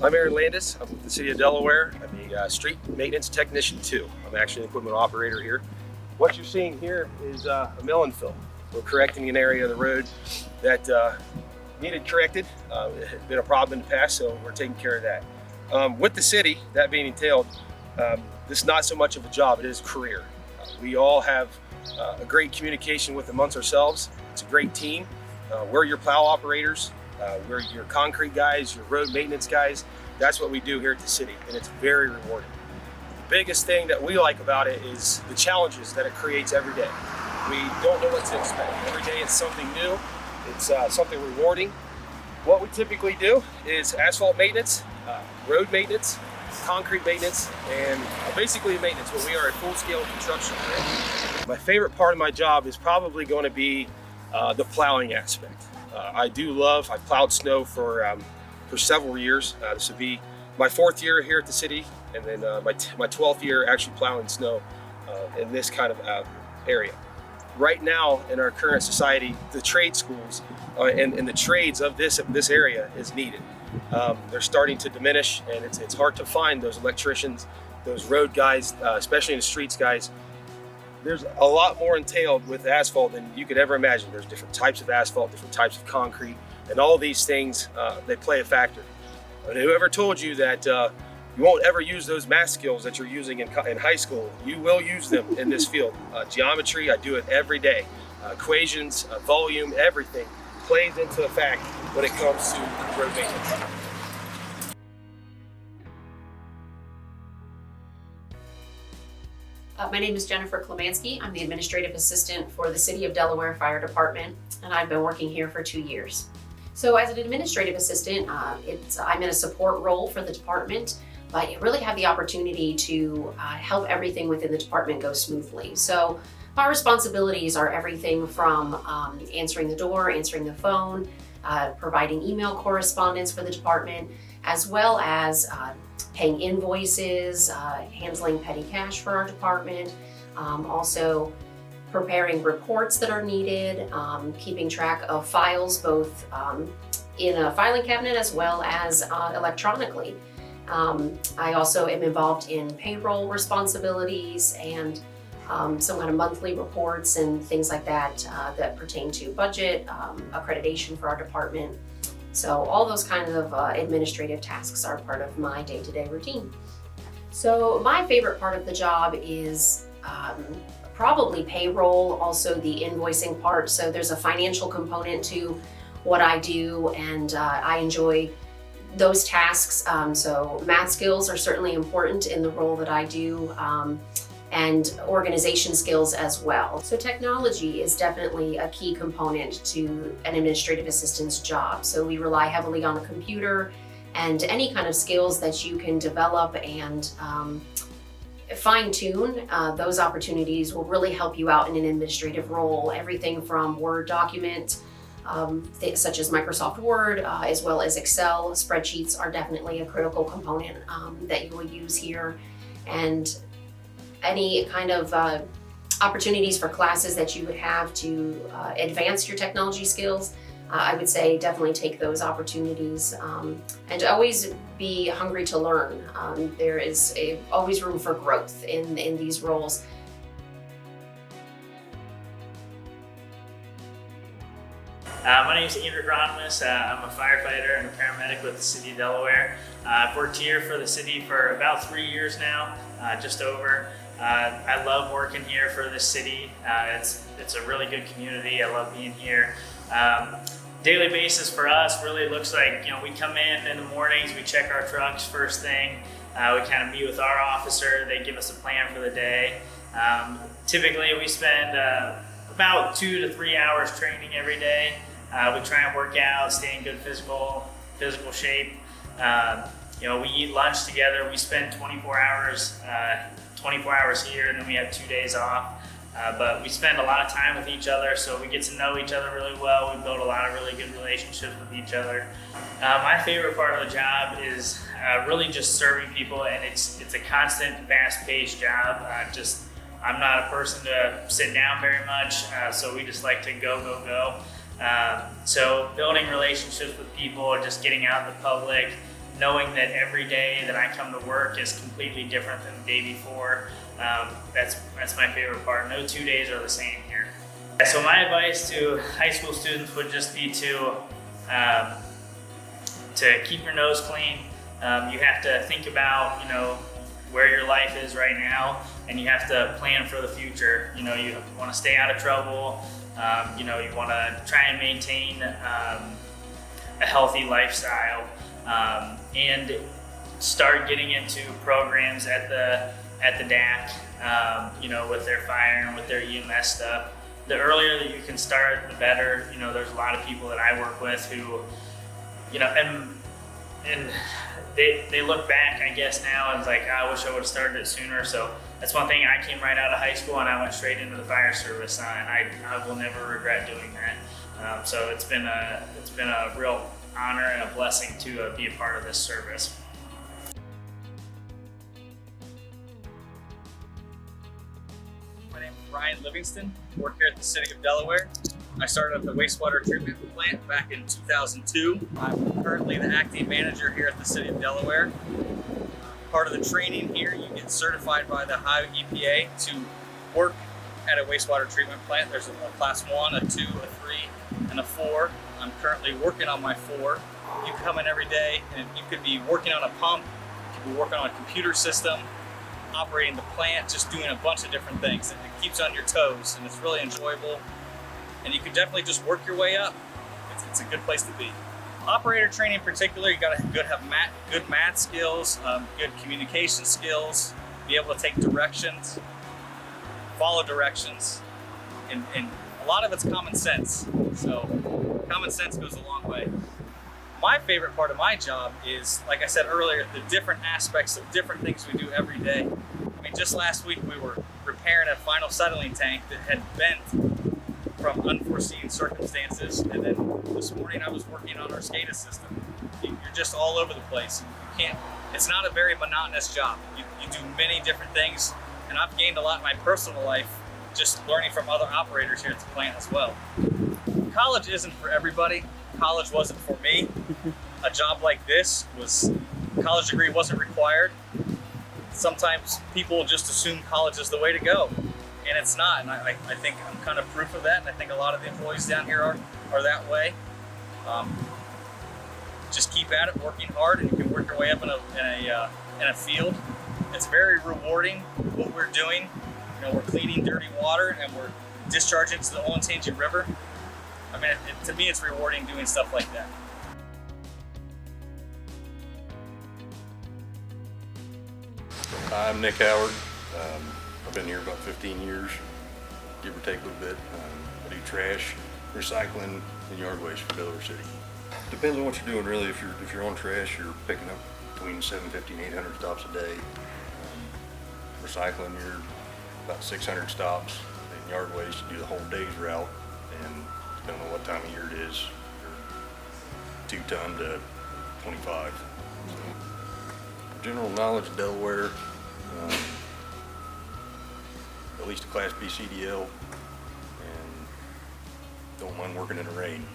I'm Landis. I'm with the City of Delaware. I'm a street maintenance technician too. I'm actually an equipment operator here. What you're seeing here is a mill and fill. We're correcting an area of the road that needed corrected. It had been a problem in the past, so we're taking care of that. With the city, that being entailed, this is not so much of a job, it is a career. We all have a great communication with amongst ourselves. It's a great team. We're your plow operators. We're your concrete guys, your road maintenance guys. That's what we do here at the city, and it's very rewarding. The biggest thing that we like about it is the challenges that it creates every day. We don't know what to expect. Every day it's something new. It's something rewarding. What we typically do is asphalt maintenance, road maintenance, concrete maintenance, and basically maintenance, but we are a full-scale construction firm. My favorite part of my job is probably going to be the plowing aspect. I've plowed snow for several years. This would be my 4th year here at the city, and then my 12th year actually plowing snow in this kind of area. Right now in our current society, the trade schools and the trades of this area is needed. They're starting to diminish, and it's hard to find those electricians, those road guys, especially in the streets guys. There's a lot more entailed with asphalt than you could ever imagine. There's different types of asphalt, different types of concrete, and all these things, they play a factor. And whoever told you that you won't ever use those math skills that you're using in high school, you will use them in this field. Geometry, I do it every day. Equations, volume, everything plays into effect when it comes to road maintenance. My name is Jennifer Klemanski. I'm the administrative assistant for the City of Delaware Fire Department, and I've been working here for 2 years. So as an administrative assistant, I'm in a support role for the department, but I really have the opportunity to help everything within the department go smoothly. So my responsibilities are everything from answering the door, answering the phone, providing email correspondence for the department, as well as paying invoices, handling petty cash for our department, also preparing reports that are needed, keeping track of files both in a filing cabinet as well as electronically. I also am involved in payroll responsibilities and some kind of monthly reports and things like that that pertain to budget, accreditation for our department. So all those kinds of administrative tasks are part of my day-to-day routine. So my favorite part of the job is probably payroll, also the invoicing part. So there's a financial component to what I do, and I enjoy those tasks. So math skills are certainly important in the role that I do, and organization skills as well. So technology is definitely a key component to an administrative assistant's job. So we rely heavily on a computer, and any kind of skills that you can develop and fine-tune, those opportunities will really help you out in an administrative role. Everything from Word documents, such as Microsoft Word, as well as Excel. Spreadsheets are definitely a critical component that you will use here. And any kind of opportunities for classes that you would have to advance your technology skills, I would say definitely take those opportunities, and always be hungry to learn. There is always room for growth in these roles. My name is Hieronimus. I'm a firefighter and a paramedic with the City of Delaware. I've worked here for the city for about 3 years now, just over. I love working here for the city. It's a really good community. I love being here. Daily basis for us really looks like, we come in the mornings, we check our trucks first thing. We kind of meet with our officer. They give us a plan for the day. Typically we spend about 2 to 3 hours training every day. We try and work out, stay in good physical shape. We eat lunch together. We spend 24 hours here, and then we have 2 days off. But we spend a lot of time with each other, so we get to know each other really well. We build a lot of really good relationships with each other. My favorite part of the job is really just serving people, and it's a constant, fast-paced job. I'm not a person to sit down very much, so we just like to go. So building relationships with people, just getting out in the public, knowing that every day that I come to work is completely different than the day before. That's my favorite part. No 2 days are the same here. So my advice to high school students would just be to keep your nose clean. You have to think about, where your life is right now, and you have to plan for the future. You want to stay out of trouble. You want to try and maintain a healthy lifestyle, and start getting into programs at the DAC, with their fire and with their EMS stuff. The earlier that you can start, the better. There's a lot of people that I work with who, and they look back, I guess, now and it's like, I wish I would have started it sooner. So that's one thing. I came right out of high school and I went straight into the fire service, and I will never regret doing that. So it's been a real honor and a blessing to be a part of this service. My name is Ryan Livingston. I work here at the City of Delaware. I started at the wastewater treatment plant back in 2002. I'm currently the acting manager here at the City of Delaware. Part of the training here, you get certified by the Ohio EPA to work at a wastewater treatment plant. There's a class 1, a 2, a 3, and a 4. I'm currently working on my 4. You come in every day and you could be working on a pump, you could be working on a computer system, operating the plant, just doing a bunch of different things. It keeps you on your toes, and it's really enjoyable. And you can definitely just work your way up. It's a good place to be. Operator training in particular, you gotta have good math skills, good communication skills, be able to take directions, follow directions, and a lot of it's common sense. So common sense goes a long way. My favorite part of my job is, like I said earlier, the different aspects of different things we do every day. I mean, just last week we were repairing a final settling tank that had bent from unforeseen circumstances, and then this morning I was working on our SCADA system. You're just all over the place. It's not a very monotonous job. You do many different things, and I've gained a lot in my personal life just learning from other operators here at the plant as well. College isn't for everybody. College wasn't for me. A job like this college degree wasn't required. Sometimes people just assume college is the way to go, and it's not. And I think I'm kind of proof of that, and I think a lot of the employees down here are that way. Just keep at it, working hard, and you can work your way up in a field. It's very rewarding what we're doing. We're cleaning dirty water and we're discharging to the Olentangy River. I mean, to me, it's rewarding doing stuff like that. I'm Nick Howard. I've been here about 15 years, give or take a little bit. I do trash, recycling, and yard waste for Delaware City. Depends on what you're doing, really. If you're on trash, you're picking up between 750 and 800 stops a day. Recycling, you're about 600 stops. And yard waste, you do the whole day's route, and depending on what time of year it is, you're 2 ton to 25. So, general knowledge of Delaware, at least a Class B CDL, and don't mind working in the rain.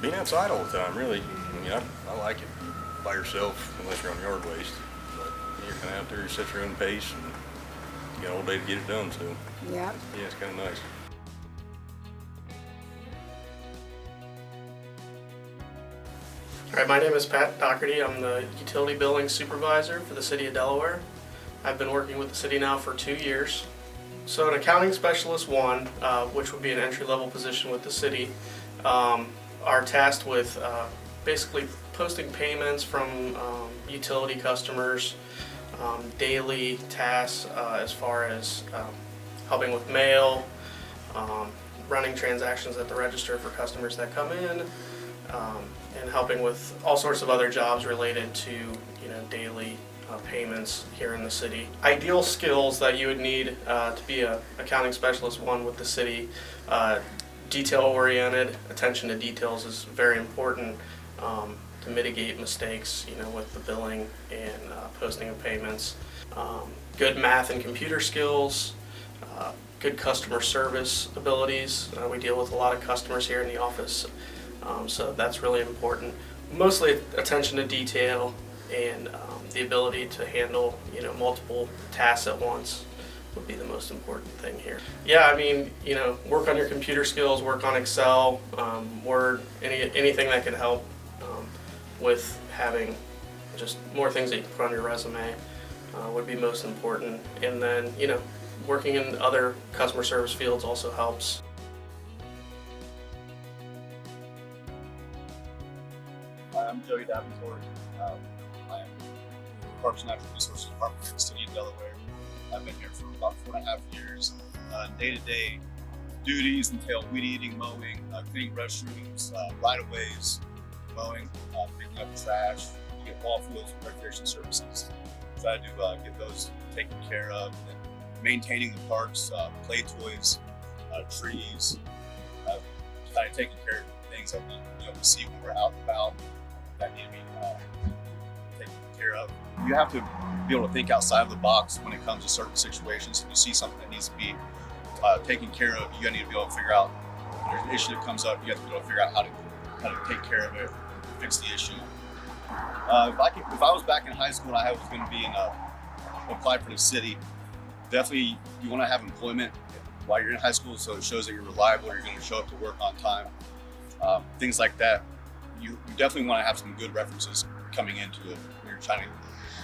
Being outside all the time, really. I mean, I like it by yourself, unless you're on yard waste. But you're kind of out there, you set your own pace, and you got all day to get it done. So yeah, it's kind of nice. All right, my name is Pat Dougherty. I'm the utility billing supervisor for the City of Delaware. I've been working with the city now for 2 years. So an accounting specialist 1, which would be an entry-level position with the city, are tasked with basically posting payments from utility customers, daily tasks as far as helping with mail, running transactions at the register for customers that come in, and helping with all sorts of other jobs related to daily payments here in the city. Ideal skills that you would need to be an accounting specialist 1 with the city: detail-oriented. Attention to details is very important to mitigate mistakes, with the billing and posting of payments. Good math and computer skills. Good customer service abilities. We deal with a lot of customers here in the office, so that's really important. Mostly attention to detail, and the ability to handle, multiple tasks at once would be the most important thing here. Yeah, I mean, work on your computer skills, work on Excel, Word, anything that can help with having just more things that you can put on your resume would be most important. And then, working in other customer service fields also helps. I'm Joey Davenport. I am Parks and Natural Resources Department for the City of Delaware. I've been here for about 4.5 years. Day-to-day duties entail weed eating, mowing, cleaning restrooms, right-of-ways, mowing, picking up trash, you get ball fields and recreation services. Try to get those taken care of, and maintaining the parks, play toys, trees, kind of taking care of things that we see when we're out and about that need to be taken care of. You have to be able to think outside of the box when it comes to certain situations. If you see something that needs to be taken care of, you need to be able to figure out, if there's an issue that comes up, you have to be able to figure out how to take care of it, fix the issue. If I was back in high school and I was going to be apply for the city, definitely you want to have employment while you're in high school, so it shows that you're reliable, you're going to show up to work on time, things like that. You definitely want to have some good references coming into it when you're trying to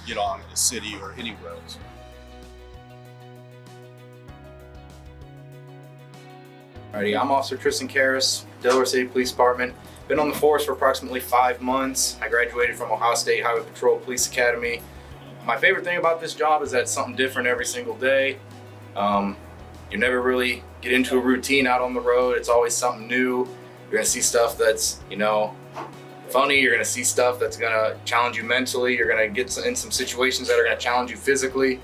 get on in the city or anywhere else. Alrighty, I'm Officer Tristan Karras, Delaware City Police Department. Been on the force for approximately 5 months. I graduated from Ohio State Highway Patrol Police Academy. My favorite thing about this job is that it's something different every single day. You never really get into a routine out on the road. It's always something new. You're gonna see stuff that's, funny. You're gonna see stuff that's gonna challenge you mentally. You're gonna get in some situations that are gonna challenge you physically.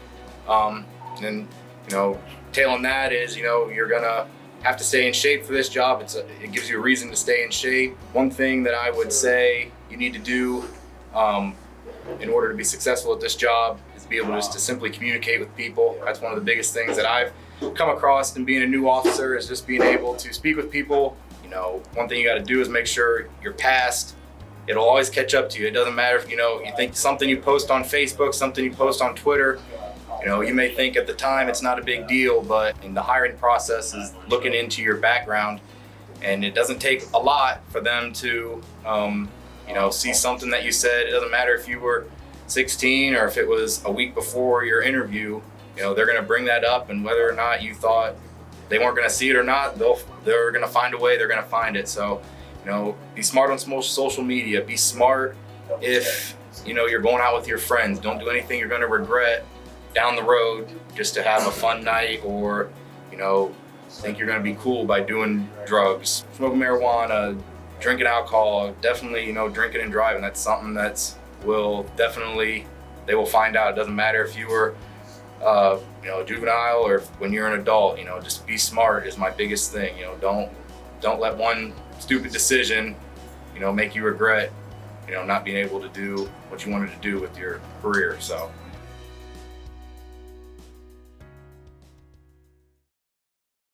And tailing that is, you're gonna have to stay in shape for this job. It gives you a reason to stay in shape. One thing that I would say you need to do in order to be successful at this job is be able just to simply communicate with people. That's one of the biggest things that I've come across in being a new officer, is just being able to speak with people. One thing you got to do is make sure your past, it'll always catch up to you. It doesn't matter if you think something you post on Facebook, something you post on Twitter, you may think at the time it's not a big deal, but in the hiring process is looking into your background, and it doesn't take a lot for them to see something that you said. It doesn't matter if you were 16 or if it was a week before your interview, they're gonna bring that up, and whether or not you thought they weren't gonna see it or not, they're gonna find a way, they're gonna find it. So, be smart on social media, be smart if, you're going out with your friends. Don't do anything you're gonna regret down the road just to have a fun night, or, think you're gonna be cool by doing drugs. Smoking marijuana, drinking alcohol, definitely, drinking and driving. That's something they will find out. It doesn't matter if you were, a juvenile or when you're an adult. Just be smart is my biggest thing. Don't let one stupid decision, make you regret, not being able to do what you wanted to do with your career. So